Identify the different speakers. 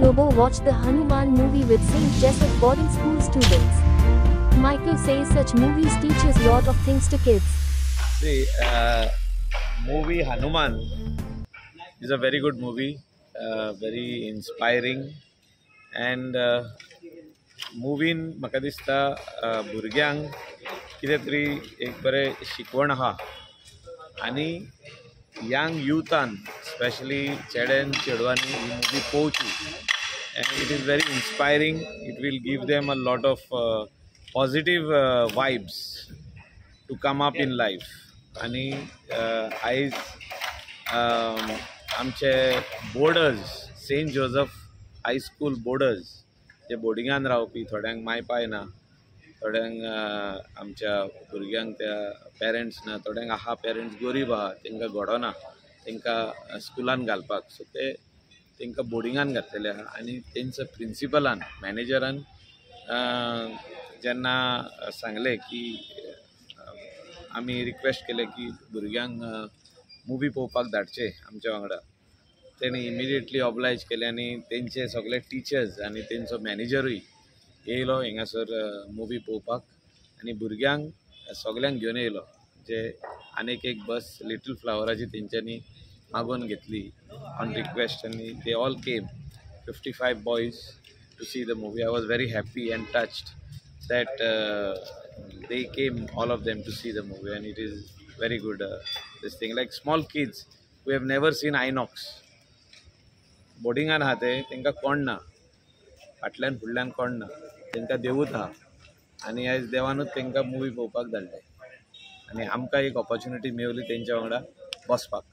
Speaker 1: Lobo watched the Hanuman movie with St. Joseph boarding school students. Michael says such movies teaches lot of things to kids.
Speaker 2: The movie Hanuman is a very good movie, very inspiring, and मुवीन म्हाका दिसता भुरग्यांक कितें तरी एक बरें शिकवण आहा आनी यंग युथान स्पेशली चेड्यान चेडवांनी ही मुवी पळोवची and it is very inspiring. It will give them a lot of positive vibes to come up in life. आणि आयज आमचे boarders Saint Joseph high school boarders जे बोर्डिंगान रावपी थोड्यांक माय पाय ना, थोड्यांक आमच्या भुरग्यांक त्या पेरंट्स ना, थोड्यांक आहा पेरंट्स गरीब आहा तांकां घोडो ना तांकां स्कुलान घालपाक, सो ते तांकां बोर्डिंगान घातलेले आहा. आनी तेंच्या प्रिंसिपलान मॅनेजरान जेन्ना सांगलें की आमी रिक्वेस्ट केले की भुरग्यांक मुवी पळोवपाक धाडचे आमच्या वांगडा, तेणी इमिडिएटली ऑब्लायज केले आनी तेंचे सगळे टिचर्स आनी तेंचो मॅनेजरूय येयलो हिंगासर मुवी पळोवपाक आनी भुरग्यांक सगल्यांक घेवन येयलो. जे आनीक एक बस लिटल फ्लावराची तेंच्यांनी मागोवन घेतली ऑन रिक्वेस्ट आनी they all came 55 boys to see the movie. I was very happy and touched that they came, all of them, to see the movie, and it is very good. This thing, like small kids who have never seen Inox, boardingan hate tenka कोण ना, फाटल्यान फुडल्यान कोण ना, तेंका देवूच आहा आनी आयज देवानूच तेंका मुवी पळोवपाक धाडले आनी आमकां एक ऑपॉर्च्युनिटी मेवली तेंच्या वांगडा बसपाक.